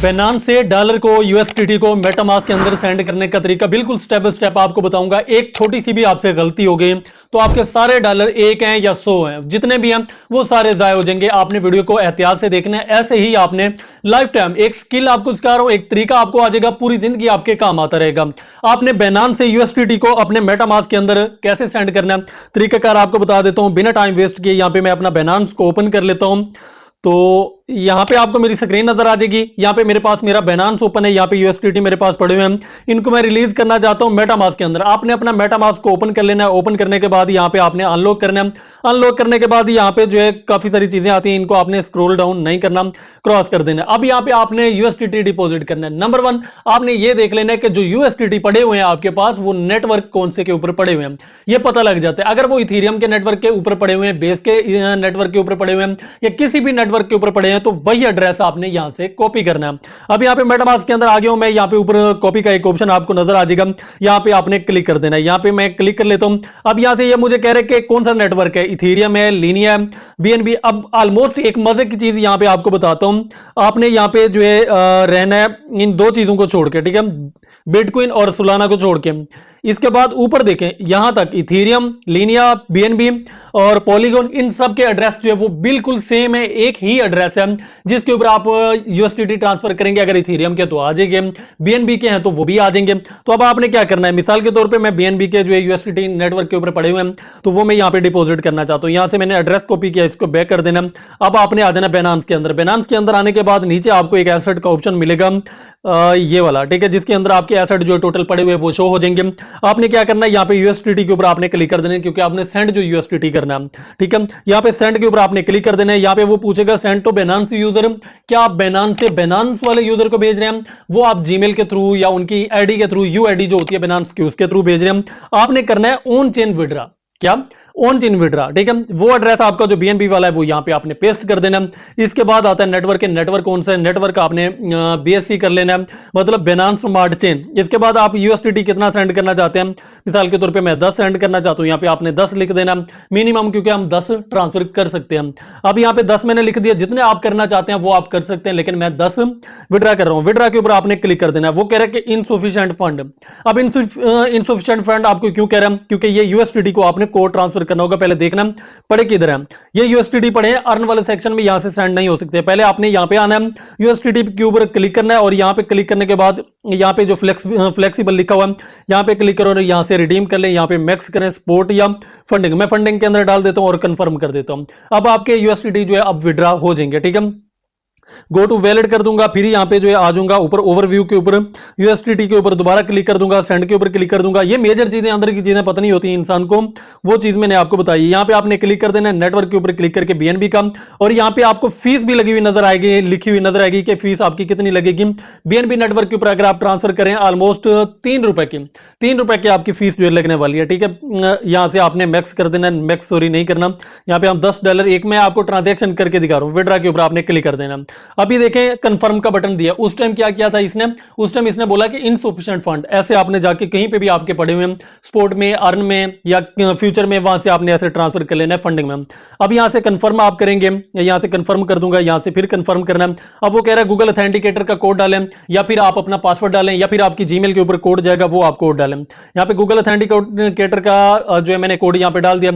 Binance से dollar को USDT को मेटामास्क के अंदर सेंड करने का तरीका बिल्कुल स्टेप बाय स्टेप आपको बताऊंगा। एक छोटी सी भी आपसे गलती हो गई तो आपके सारे डॉलर एक हैं या 100 हैं, जितने भी हैं वो सारे जाया हो जाएंगे। आपने वीडियो को एहतियात से देखना है। ऐसे ही आपने लाइफ टाइम एक स्किल आपको सिखा रहा हूं, एक तरीका आपको आ जाएगा, पूरी जिंदगी आपके काम आता रहेगा। आपने Binance से यूएसडीटी को अपने मेटामास्क के अंदर कैसे सेंड करना है तरीकाकार आपको बता देता हूं बिना टाइम वेस्ट किए। यहां पे मैं अपना Binance को ओपन कर लेता हूं। तो यहां पे आपको मेरी स्क्रीन नजर आ जाएगी। यहां पे मेरे पास मेरा Binance ओपन है, यहां पे यूएसडीटी मेरे पास पड़े हुए हैं। इनको मैं रिलीज करना चाहता हूं मेटामास्क के अंदर। आपने अपना मेटामास्क को ओपन कर लेना है। ओपन करने के बाद यहां पे आपने अनलॉक करना है। अनलॉक करने के बाद यहां पे जो है काफी सारी चीजें आती हैं, इनको आपने स्क्रॉल डाउन नहीं करना, क्रॉस कर देना। अब यहां पे आपने यूएसडीटी डिपॉजिट करना है। नंबर 1 आपने ये देख लेना है कि जो यूएसडीटी पड़े हुए हैं आपके पास वो नेटवर्क कौन से के ऊपर पड़े हुए हैं, ये पता लग जाता है। अगर वो इथेरियम के नेटवर्क के ऊपर पड़े हुए हैं, बेस के नेटवर्क के ऊपर पड़े हुए हैं, या किसी भी नेटवर्क के ऊपर पड़े हैं, तो वही एड्रेस आपने यहां से कॉपी करना है। अब यहां पे मेटामास्क के अंदर आ गया हूं मैं। यहां पे ऊपर कॉपी का एक ऑप्शन आपको नजर आ जाएगा, यहां पे आपने क्लिक कर देना है। यहां पे मैं क्लिक कर लेता हूं। अब यहां से ये मुझे कह रहे हैं कि कौन सा नेटवर्क है, इथेरियम है, लीनिया है, बीएनबी। अब ऑलमोस्ट एक मजे की चीज यहां पे आपको बताता हूं। आपने यहां पे जो है रहना है इन दो चीजों को छोड़ के, ठीक है, बिटकॉइन और सोलाना को छोड़ के। इसके बाद ऊपर देखें, यहां तक इथेरियम, लीनिया, बीएनबी और पॉलीगॉन, इन सब के एड्रेस जो है वो बिल्कुल सेम है। एक ही एड्रेस है जिसके ऊपर आप यूएसडीटी ट्रांसफर करेंगे। अगर इथेरियम के तो आ जाएंगे, बीएनबी के हैं तो वो भी आ जाएंगे। तो अब आपने क्या करना है, मिसाल के तौर पे मैं बीएनबी के जो है यूएसडीटी नेटवर्क के ऊपर पड़े हुए हैं तो वो मैं यहां पे डिपॉजिट करना चाहता हूं। यहां से मैंने एड्रेस कॉपी किया, इसको बैक कर देना। अब आपने आ जाना Binance के अंदर। Binance के अंदर आने के बाद नीचे आपको एक एसेट का ऑप्शन मिलेगा, ये वाला, ठीक है, जिसके अंदर आपके एसेट जो टोटल पड़े हुए वो शो हो जाएंगे। आपने क्या करना है, यहां पे यूएसडीटी के ऊपर आपने क्लिक कर देना है, क्योंकि आपने सेंड जो यूएसडीटी करना है, ठीक है। यहां पे सेंड के ऊपर आपने क्लिक कर देना है। यहां पे वो पूछेगा सेंड टू Binance यूजर, क्या आप Binance से Binance वाले यूजर को भेज रहे हैं, वो आप जीमेल के थ्रू या उनकी आईडी के थ्रू, यूआईडी जो होती है Binance की, उसके थ्रू भेज रहे हैं। आपने करना है ऑन चेन विड्रॉ, क्या ऑन चेन विड्रॉ, ठीक है। वो एड्रेस आपका जो बीएनबी वाला है वो यहां पे आपने पेस्ट कर देना। इसके बाद आता है नेटवर्क के, नेटवर्क कौन सा है, नेटवर्क आपने बीएससी कर लेना है, मतलब Binance स्मार्ट चेन। इसके बाद आप यूएसडीटी कितना सेंड करना चाहते हैं, मिसाल के तौर पे मैं 10 सेंड करना चाहता हूं, यहां पे आपने 10 लिख देना मिनिमम, क्योंकि हम 10 ट्रांसफर कर सकते हैं। अब यहां पे 10 मैंने लिख दिया। जितने आप करना चाहते हैं वो आप कर सकते हैं, लेकिन मैं 10 विड्रॉ कर रहा हूं। विड्रॉ के ऊपर आपने क्लिक कर देना। वो कह रहा है कि इनसफिशिएंट फंड। अब इनसफिशिएंट फंड आपको क्यों कह रहा है, क्योंकि ये यूएसडीटी को आपने कोड ट्रांसफर करना होगा। पहले देखना पड़े किधर है, ये यूएसडीटी पड़े हैं अर्न वाले सेक्शन में, यहां से सेंड नहीं हो सकते। पहले आपने यहां पे आना है, यूएसडीटी के ऊपर क्लिक करना है, और यहां पे क्लिक करने के बाद यहां पे जो फ्लेक्सिबल लिखा हुआ है यहां पे क्लिक करो और यहां से रिडीम कर ले। यहां पे मैक्स करें, स्पोर्ट या फंडिंग। मैं फंडिंग के अंदर डाल देता हूं और कंफर्म कर देता हूं। अब आपके यूएसडीटी जो है अब विड्रॉ हो जाएंगे, ठीक है। गो टू वैलिड कर दूंगा, फिर यहां पे जो है आ जाऊंगा ऊपर ओवरव्यू के ऊपर, यूएसडीटी के ऊपर दोबारा क्लिक कर दूंगा, सेंड के ऊपर क्लिक कर दूंगा। ये मेजर चीजें, अंदर की चीजें पता नहीं होती इंसान को, वो चीज मैंने आपको बताई। यहां पे आपने क्लिक कर देना है, नेटवर्क के ऊपर क्लिक करके बीएनबी का, और यहां पे आपको फीस भी लगी हुई नजर आएगी, लिखी हुई नजर आएगी कि फीस आपकी कितनी लगेगी। बीएनबी नेटवर्क के ऊपर अगर आप ट्रांसफर करें ऑलमोस्ट 3 रुपए की आपकी फीस जो लगने वाली है, ठीक है। यहां से आपने मैक्स कर देना, मैक्स सॉरी नहीं करना। यहां पे हम $10 एक मैं आपको ट्रांजेक्शन करके दिखा रहा हूं। विड्रॉ के ऊपर आपने क्लिक कर देना। अभी देखें कंफर्म का बटन दिया। उस टाइम क्या किया था इसने, उस टाइम इसने बोला कि इनसफिशिएंट फंड। ऐसे आपने जाके कहीं पे भी आपके पड़े हुए स्पोर्ट में, अर्न में या फ्यूचर में, वहां से आपने ऐसे ट्रांसफर कर लेना है फंडिंग में। अब यहां से कंफर्म आप करेंगे, यहां से कंफर्म कर दूंगा, यहां से फिर कंफर्म करना है। अब वो कह रहा है गूगल ऑथेंटिकेटर का कोड डालें, या फिर आप अपना पासवर्ड डालें, या फिर आपकी जीमेल के ऊपर कोड जाएगा वो आप कोड डालें। यहां पे गूगल ऑथेंटिकेटर का जो है मैंने कोड यहां पे डाल दिया।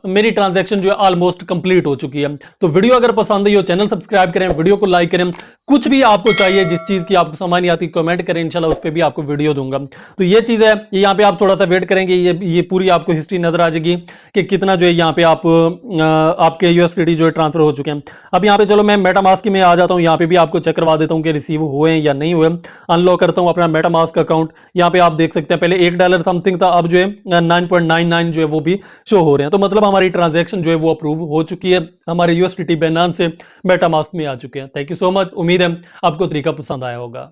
मेरी ट्रांजैक्शन जो है ऑलमोस्ट कंप्लीट हो चुकी है। तो वीडियो अगर पसंद आई हो, चैनल सब्सक्राइब करें, वीडियो को लाइक करें। कुछ भी आपको चाहिए, जिस चीज की आपको समझ नहीं आती, कमेंट करें, इंशाल्लाह उस पे भी आपको वीडियो दूंगा। तो ये चीज है, यहाँ पे आप थोड़ा सा वेट करेंगे, ये पूरी आपको हिस्ट्री नजर आ जाएगी कि कितना जो है यहाँ पे आपके यूएसडीटी जो है ट्रांसफर हो चुके हैं। अब यहाँ पे चलो मैं मेटामास्क में आ जाता हूँ। यहाँ पे भी आपको चेक करवा देता हूँ कि रिसीव हुए या नहीं हुए। अनलॉक करता हूँ अपना मेटामास्क अकाउंट। यहाँ पे आप देख सकते हैं पहले $1 समथिंग था, अब जो है 9.99 जो है वो भी शो हो रहे हैं। तो मतलब हमारी ट्रांजेक्शन जो है वो अप्रूव हो चुकी है, हमारे यूएसडीटी Binance से मेटामास्क में आ चुके हैं। Thank you so much. उम्मीद है आपको तरीका पसंद आया होगा।